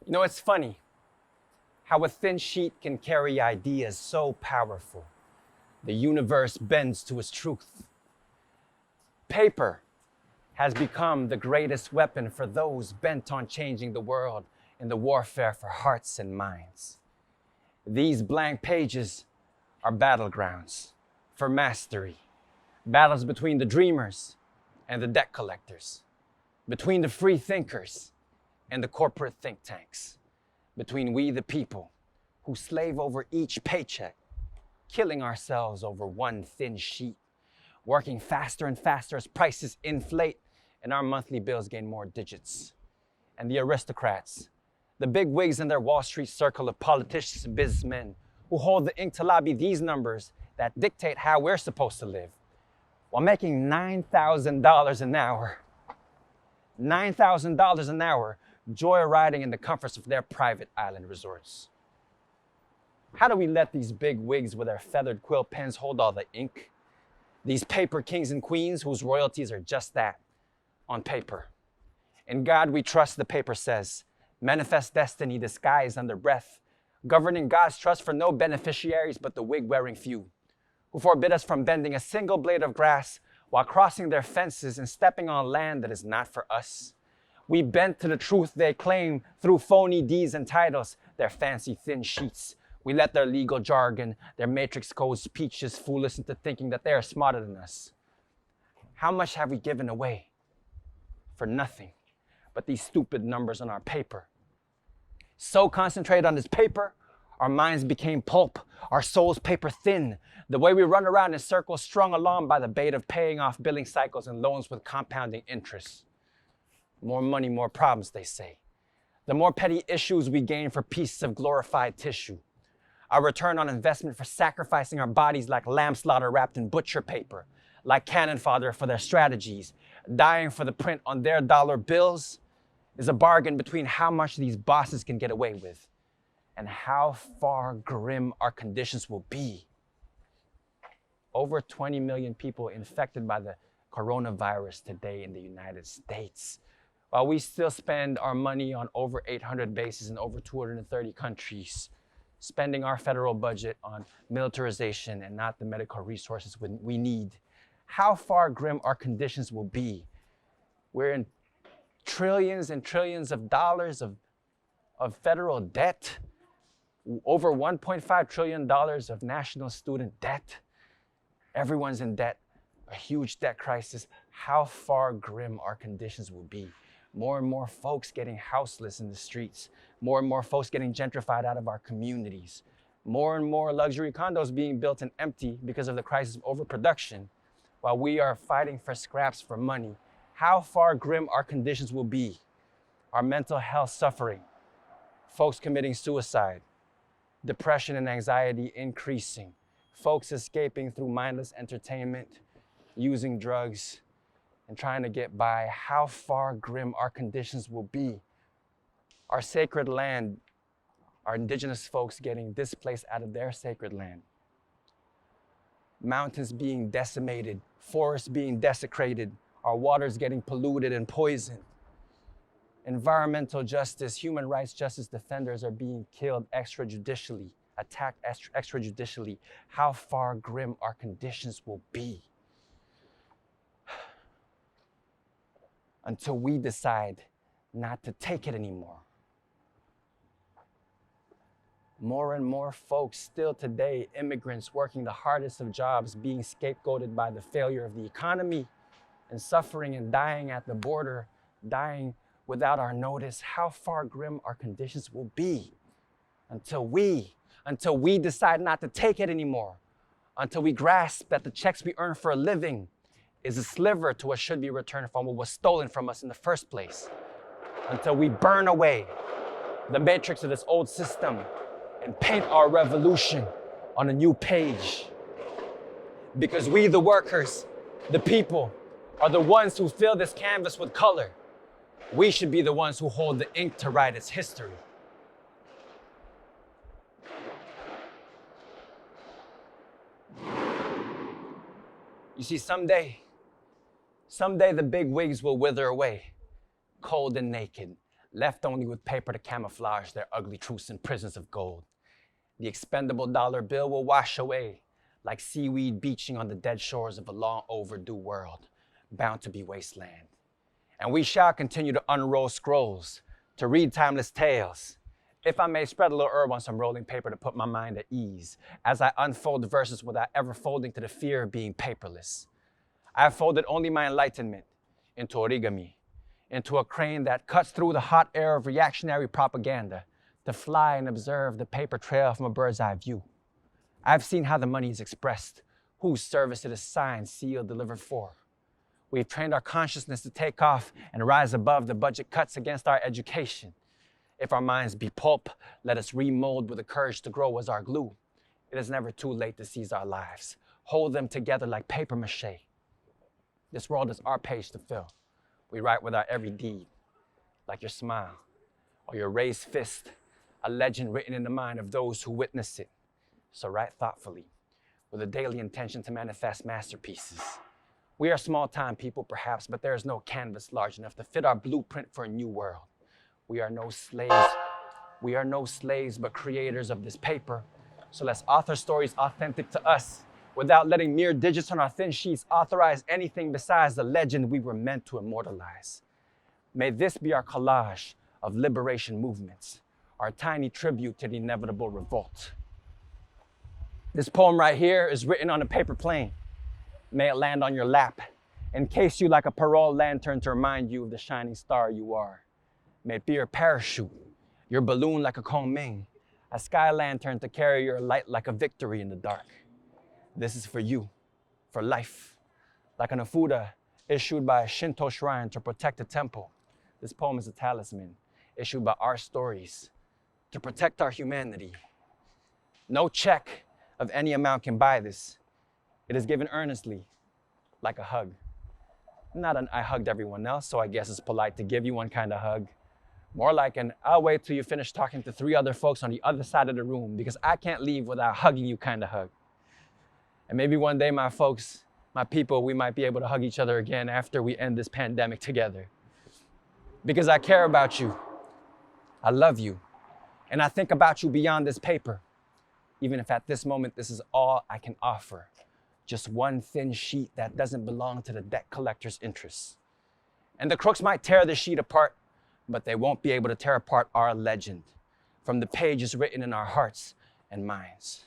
You know, it's funny how a thin sheet can carry ideas so powerful. The universe bends to its truth. Paper has become the greatest weapon for those bent on changing the world in the warfare for hearts and minds. These blank pages are battlegrounds for mastery, battles between the dreamers and the debt collectors, between the free thinkers and the corporate think tanks, between we the people who slave over each paycheck, killing ourselves over one thin sheet, working faster and faster as prices inflate and our monthly bills gain more digits. And the aristocrats, the big wigs in their Wall Street circle of politicians and businessmen who hold the ink to lobby these numbers that dictate how we're supposed to live, while making $9,000 an hour. $9,000 an hour, joyriding in the comforts of their private island resorts. How do we let these big wigs with their feathered quill pens hold all the ink? These paper kings and queens whose royalties are just that, on paper. In God we trust, the paper says, manifest destiny disguised under breath, governing God's trust for no beneficiaries but the wig-wearing few, who forbid us from bending a single blade of grass while crossing their fences and stepping on land that is not for us. We bend to the truth they claim through phony deeds and titles, their fancy thin sheets. We let their legal jargon, their matrix codes peaches fool us into thinking that they are smarter than us. How much have we given away for nothing but these stupid numbers on our paper? So concentrated on this paper, our minds became pulp, our souls paper thin. The way we run around in circles strung along by the bait of paying off billing cycles and loans with compounding interest. More money, more problems, they say. The more petty issues we gain for pieces of glorified tissue. Our return on investment for sacrificing our bodies like lamb slaughter wrapped in butcher paper, like cannon fodder for their strategies, dying for the print on their dollar bills, is a bargain between how much these bosses can get away with and how far grim our conditions will be. Over 20 million people infected by the coronavirus today in the United States, while we still spend our money on over 800 bases in over 230 countries, spending our federal budget on militarization and not the medical resources we need. How far grim our conditions will be. We're in trillions and trillions of dollars of federal debt, over $1.5 trillion of national student debt. Everyone's in debt, a huge debt crisis. How far grim our conditions will be. More and more folks getting houseless in the streets. More and more folks getting gentrified out of our communities. More and more luxury condos being built and empty because of the crisis of overproduction, while we are fighting for scraps for money. How far grim our conditions will be. Our mental health suffering. Folks committing suicide. Depression and anxiety increasing. Folks escaping through mindless entertainment, using drugs, and trying to get by. How far grim our conditions will be. Our sacred land, our indigenous folks getting displaced out of their sacred land. Mountains being decimated, forests being desecrated, our waters getting polluted and poisoned. Environmental justice, human rights justice defenders are being killed extrajudicially, attacked extrajudicially. How far grim our conditions will be. Until we decide not to take it anymore. More and more folks still today, immigrants working the hardest of jobs, being scapegoated by the failure of the economy and suffering and dying at the border, dying without our notice. How far grim our conditions will be until we decide not to take it anymore, until we grasp that the checks we earn for a living is a sliver to what should be returned from what was stolen from us in the first place, until we burn away the matrix of this old system and paint our revolution on a new page. Because we, the workers, the people, are the ones who fill this canvas with color. We should be the ones who hold the ink to write its history. You see, someday the big wigs will wither away, cold and naked, left only with paper to camouflage their ugly truths in prisons of gold. The expendable dollar bill will wash away like seaweed beaching on the dead shores of a long overdue world, bound to be wasteland. And we shall continue to unroll scrolls, to read timeless tales. If I may spread a little herb on some rolling paper to put my mind at ease, as I unfold verses without ever folding to the fear of being paperless. I have folded only my enlightenment into origami, into a crane that cuts through the hot air of reactionary propaganda to fly and observe the paper trail from a bird's eye view. I've seen how the money is expressed, whose service it is signed, sealed, delivered for. We've trained our consciousness to take off and rise above the budget cuts against our education. If our minds be pulp, let us remold with the courage to grow as our glue. It is never too late to seize our lives. Hold them together like paper mache. This world is our page to fill. We write with our every deed, like your smile or your raised fist, a legend written in the mind of those who witness it. So write thoughtfully, with a daily intention to manifest masterpieces. We are small-time people, perhaps, but there is no canvas large enough to fit our blueprint for a new world. We are no slaves. We are no slaves, but creators of this paper. So let's author stories authentic to us, without letting mere digits on our thin sheets authorize anything besides the legend we were meant to immortalize. May this be our collage of liberation movements, our tiny tribute to the inevitable revolt. This poem right here is written on a paper plane. May it land on your lap, encase you like a parole lantern to remind you of the shining star you are. May it be your parachute, your balloon like a Kongming, a sky lantern to carry your light like a victory in the dark. This is for you, for life. Like an afuda issued by a Shinto shrine to protect a temple, this poem is a talisman issued by our stories to protect our humanity. No check of any amount can buy this. It is given earnestly, like a hug. Not an I hugged everyone else, so I guess it's polite to give you one kind of hug. More like an I'll wait till you finish talking to 3 other folks on the other side of the room because I can't leave without hugging you kind of hug. And maybe one day, my folks, my people, we might be able to hug each other again after we end this pandemic together. Because I care about you. I love you. And I think about you beyond this paper. Even if at this moment, this is all I can offer. Just one thin sheet that doesn't belong to the debt collector's interests. And the crooks might tear the sheet apart, but they won't be able to tear apart our legend from the pages written in our hearts and minds.